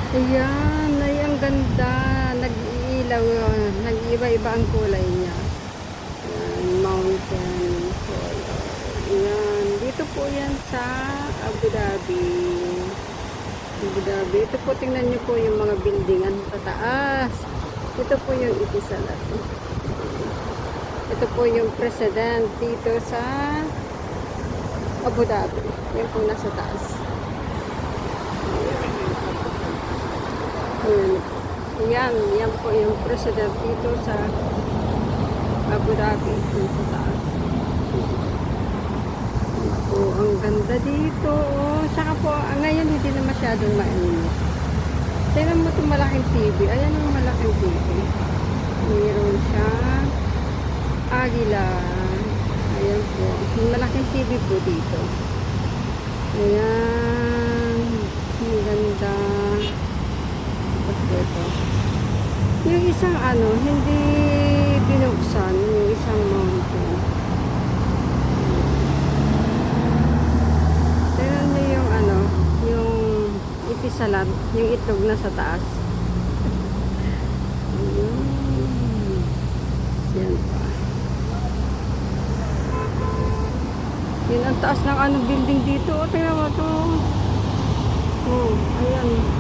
Ayan, ay ang ganda. Nag-iilaw, nag-iiba-iba ang kulay niya. Ayan, mountain color. Ayan, dito po yan sa Abu Dhabi. Abu Dhabi. Ito po, tingnan niyo po yung mga buildingan sa taas. Ito po yung Etisalat. Ito po yung president dito sa Abu Dhabi. Yan po nasa taas. Ayan. Yan po yung president dito sa Abu Dhabi. Yan sa taas. Oh, ang ganda dito. Oh, saka po, ngayon hindi na masyadong mainit. Tingnan mo itong malaking TV. Ayan yung malaking TV. Mayroon siya. Agila. Ayan po. Yung malaking TV po dito. Ayan. Ang ganda. Tapos dito. Yung isang hindi binuksan. Yung isang mountain. Tingnan nyo yung yung Etisalat. Yung itlog na sa taas. Ayan. Yan pa. Yun ang taas ng building dito. Tingnan mo to. Oh, ayan.